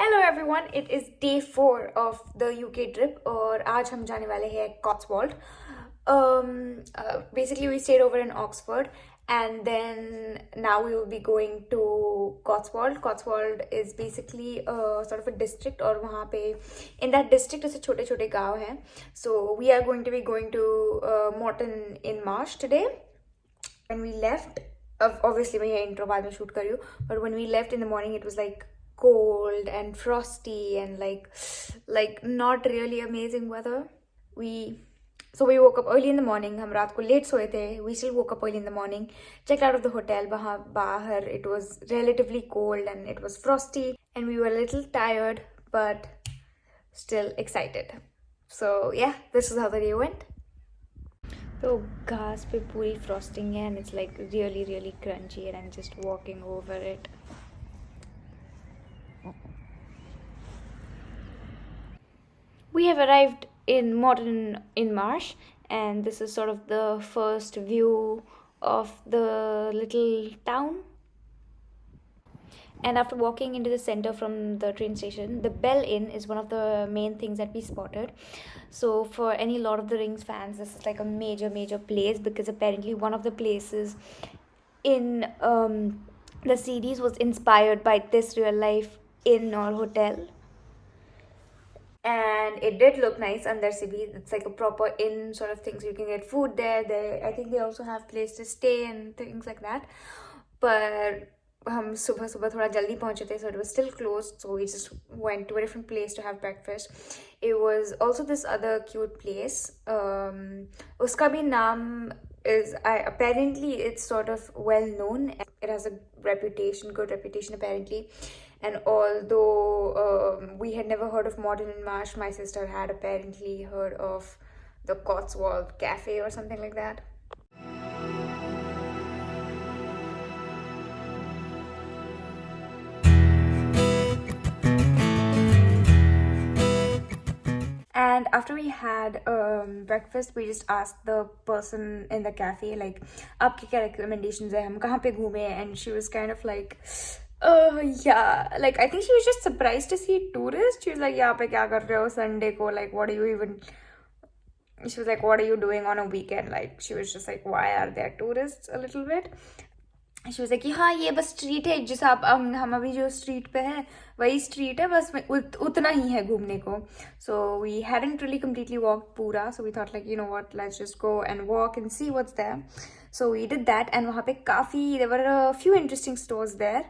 Hello everyone, it is day 4 of the UK trip और आज हम जाने वाले हैं Cotswold. Basically we stayed over in Oxford and then now we will be going to Cotswold. Cotswold is basically sort of a district और वहाँ पे in that district ऐसे छोटे छोटे गाँव हैं. So we are going to be going to Moreton-in-Marsh today. When we left, obviously मैं ये intro बाद में shoot कर रही हूँ, but when we left in the morning it was like cold and frosty and like not really amazing weather. We woke up early in the morning. हम रात को late सोए थे. We still woke up early in the morning. Checked out of the hotel. बाहर it was relatively cold and it was frosty and we were a little tired but still excited. So yeah, this is how the day went. तो घास पे पूरी frosting है and it's like really really crunchy and I'm just walking over it. We have arrived in Moreton-in-Marsh and this is sort of the first view of the little town. And after walking into the center from the train station, the Bell Inn is one of the main things that we spotted. So for any Lord of the Rings fans, this is like a major place because apparently one of the places in the series was inspired by this real life inn or hotel. And it did look nice under se bhi. It's like a proper inn sort of thing, so you can get food there. I think they also have place to stay and things like that. But हम सुबह थोड़ा जल्दी पहुंचे थे, so it was still closed, so we just went to a different place to have breakfast. It was also this other cute place. उसका भी नाम is apparently it's sort of well known. It has a good reputation apparently. And although we had never heard of Moreton-in-Marsh, my sister had apparently heard of the Cotswold Cafe or something like that. And after we had breakfast, we just asked the person in the cafe, like, आपकी क्या recommendations है, हम कहाँ पे घूमे? And she was kind of like, yeah, like I think she was just surprised to see tourists. She was like, यहाँ पे क्या कर रहे हो Sunday को? Like, what are you even? She was like, what are you doing on a weekend? Like, she was just like, why are there tourists a little bit? She was like, हाँ ये बस street है जिस आप हम अभी जो street पे हैं वही स्ट्रीट है, बस उतना ही है घूमने को. So we hadn't really completely walked पूरा, so we thought like, you know what, let's just go and walk and see what's there. So we did that and वहाँ पे काफ़ी, there were a few interesting stores there.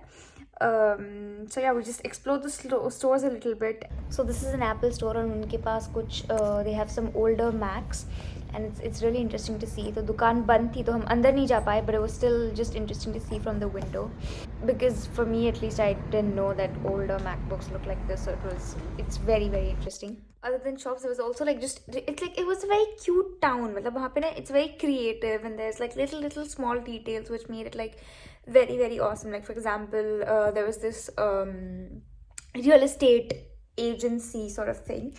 So yeah, we just explored the stores a little bit. So this is an Apple store and उनके पास कुछ they have some older Macs and it's really interesting to see. तो दुकान बंद थी तो हम अंदर नहीं जा पाए, but it was still just interesting to see from the window because for me at least I didn't know that older MacBooks look like this, so it's very interesting. Other than shops, there was also like it was a very cute town. मतलब वहाँ पे ना it's very creative and there's like little small details which made it like very awesome. Like for example, there was this real estate agency sort of thing,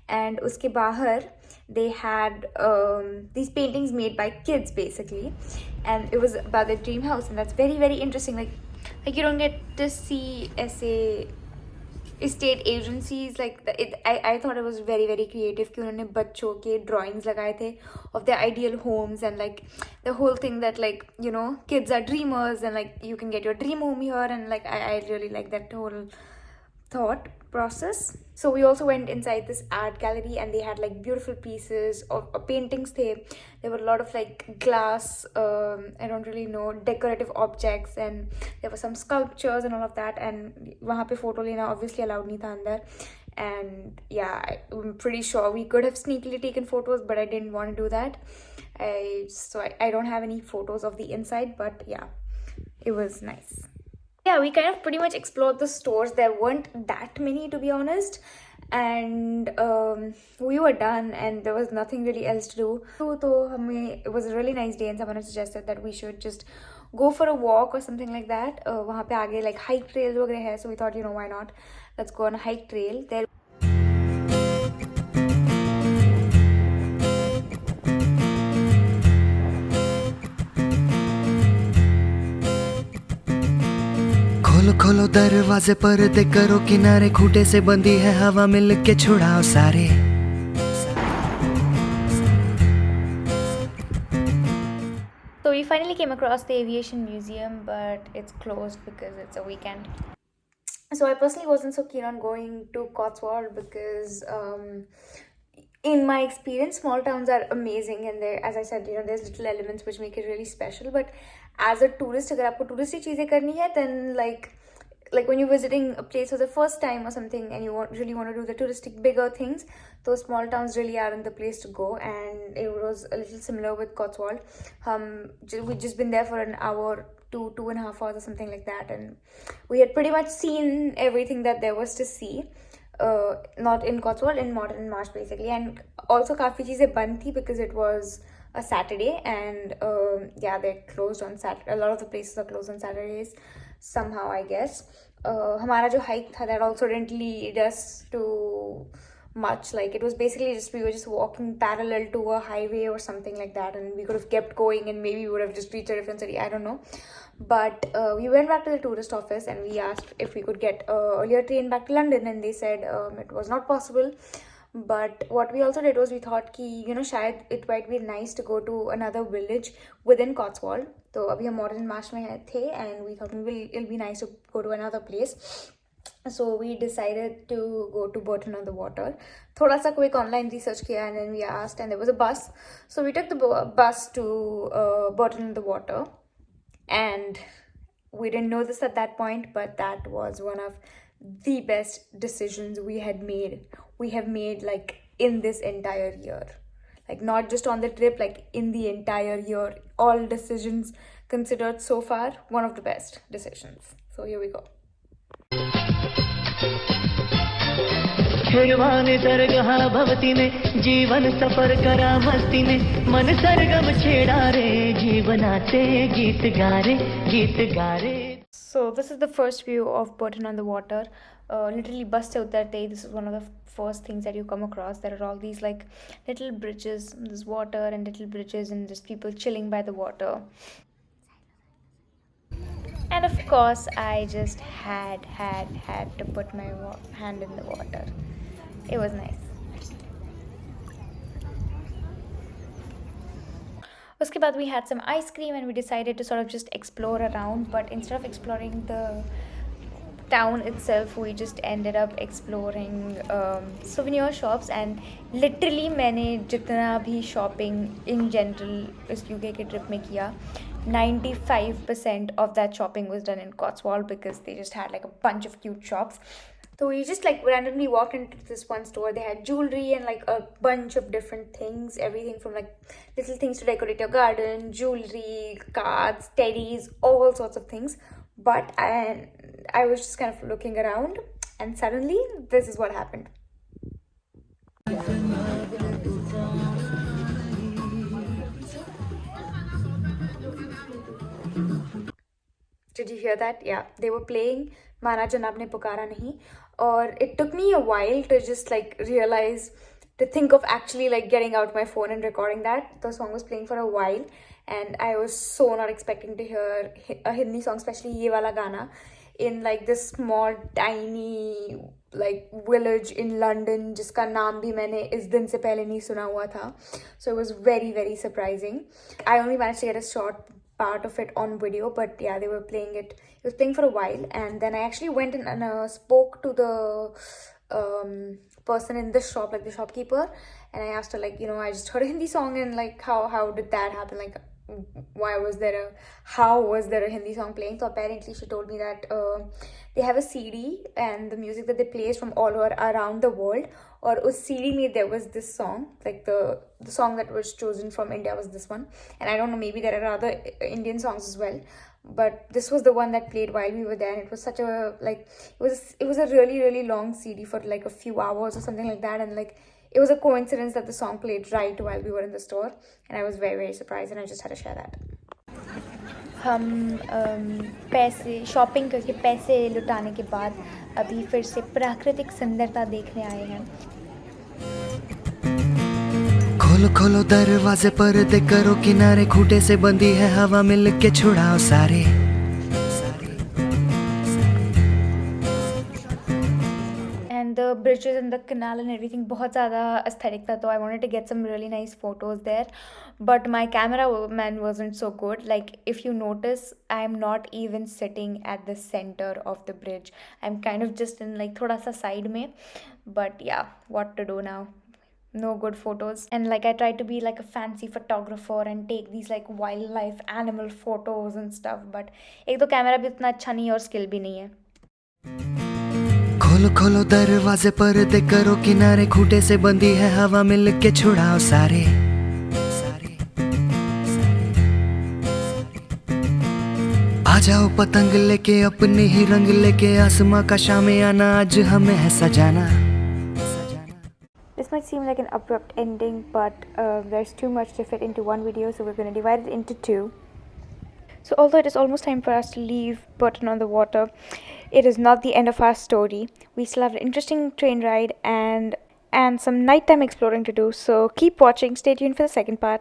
and uske bahar they had these paintings made by kids basically, and it was about their dream house, and that's very interesting. Like you don't get to see ऐसे estate agencies like I thought it was very creative कि उन्होंने बच्चों के drawings लगाए थे of their ideal homes and like the whole thing that like, you know, kids are dreamers and like you can get your dream home here, and like I really like that whole thought process. So we also went inside this art gallery and they had like beautiful pieces of paintings. There were a lot of like glass, I don't really know, decorative objects, and there were some sculptures and all of that. And वहाँ पे photo लेना obviously allowed नहीं था अंदर. And yeah, I'm pretty sure we could have sneakily taken photos, but I didn't want to do that. I don't have any photos of the inside, but yeah, it was nice. Yeah, we kind of pretty much explored the stores. There weren't that many, to be honest, and we were done and there was nothing really else to do. So it was a really nice day and someone had suggested that we should just go for a walk or something like that. वहाँ पे आगे like hike trails वगैरह है, so we thought, you know, why not, let's go on a hike trail. There खोलो खोलो दरवाजे पर्दे करो किनारे खूंटे से बंदी है हवा मिल के छुड़ाओ सारे So we finally came across the aviation museum, but it's closed because it's a weekend. So I personally wasn't so keen on going to Cotswold because in my experience small towns are amazing, and there, as I said, there's little elements which make it really special. But as a tourist, अगर आपको touristy चीजें करनी है, then like when you're visiting a place for the first time or something and you really want to do the touristic bigger things, those small towns really aren't the place to go. And it was a little similar with Cotswold. We'd just been there for an hour, 2.5 hours or something like that, and we had pretty much seen everything that there was to see. Not in Cotswold, in Moreton-in-Marsh basically. And also काफ़ी चीज़ें बंद थी because it was a Saturday, and yeah, they're closed on Saturday. A lot of the places are closed on Saturdays somehow, I guess. हमारा जो hike था, that also didn't lead us to much. Like, it was basically just, we were just walking parallel to a highway or something like that, and we could have kept going and maybe we would have just reached a different city, I don't know. But we went back to the tourist office and we asked if we could get an earlier train back to London, and they said it was not possible. But what we also did was we thought कि शायद it might be nice to go to another village within Cotswold. तो अभी हम Moreton-in-Marsh में थे, and we thought it'll be nice to go to another place. So we decided to go to Bourton-on-the-Water. थोड़ा सा quick online research किया, and then we asked, and there was a bus. So we took the bus to Bourton-on-the-Water, and we didn't know this at that point, but that was one of the best decisions we have made like in this entire year. Like, not just on the trip, like in the entire year, all decisions considered so far, one of the best decisions. So here we go. खेरवाने सरगहा भवती में जीवन सफर करा मस्ती में मन सरगम छेड़ा रे जीवनाते गीत गा रे. So this is the first view of Bourton-on-the-Water. Literally bus se utarte hi, this is one of the first things that you come across. There are all these like little bridges, there's water and little bridges and just people chilling by the water. And of course I just had to put my hand in the water. It was nice. Uske baad we had some ice cream and we decided to sort of just explore around, but instead of exploring the town itself, we just ended up exploring souvenir shops. And literally मैंने जितना भी shopping in general इस UK के trip में किया, 95% of that shopping was done in Cotswold because they just had like a bunch of cute shops. So we just like randomly walked into this one store. They had jewelry and like a bunch of different things, everything from like little things to decorate your garden, jewelry, cards, teddies, all sorts of things. But I was just kind of looking around, and suddenly this is what happened. Did you hear that? Yeah, they were playing Mana Janab Ne Pukara Nahi. Or it took me a while to just like realize, to think of actually like getting out my phone and recording that. The song was playing for a while, and I was so not expecting to hear a Hindi song, especially ye wala gana, in like this small tiny like village in London jiska naam bhi maine is din se pehle nahi suna hua tha. So it was very, very surprising. I only managed to get a short part of it on video, but yeah, they were playing it. It was playing for a while, and then I actually went in and spoke to the person in the shop, like the shopkeeper, and I asked her like, I just heard a Hindi song, and like how did that happen? Like, how was there a Hindi song playing? So apparently she told me that they have a CD, and the music that they play is from all over around the world. Or us CD mein there was this song, like the song that was chosen from India was this one. And I don't know, maybe there are other Indian songs as well, but this was the one that played while we were there. And it was such a like, it was a really, really long CD for like a few hours or something like that. And like, it was a coincidence that the song played right while we were in the store, and I was very, very surprised, and I just had to share that. हम पैसे shopping करके पैसे लुटाने के बाद अभी फिर से प्राकृतिक सुंदरता देखने आए हैं. खोलो खोलो दरवाजे पर्दे करो किनारे खूंटे से बंदी है हवा मिल के छुड़ाओ सारे and the bridges and the canal and everything बहुत ज़्यादा aesthetic था, so I wanted to get some really nice photos there, but my cameraman wasn't so good. Like if you notice, I'm not even sitting at the center of the bridge. I'm kind of just in like थोड़ा सा side में, but yeah, what to do now? No good photos. And like I tried to be like a fancy photographer and take these like wildlife animal photos and stuff, but एक तो camera भी उतना अच्छा नहीं है और skill भी नहीं है. खोलो खोलो दरवाजे पर्दे करो किनारे खूंटे से बंदी है हवा मिल के छुड़ाओ सारे आ जाओ पतंग लेके अपने ही रंग लेके आसमां का शामे आना आज हमें है सजाना. This might seem like an abrupt ending, but there's too much to fit into one video, so we're going to divide it into two. So although it is almost time for us to leave Bourton-on-the-Water, it is not the end of our story. We still have an interesting train ride and some nighttime exploring to do, so keep watching. Stay tuned for the second part.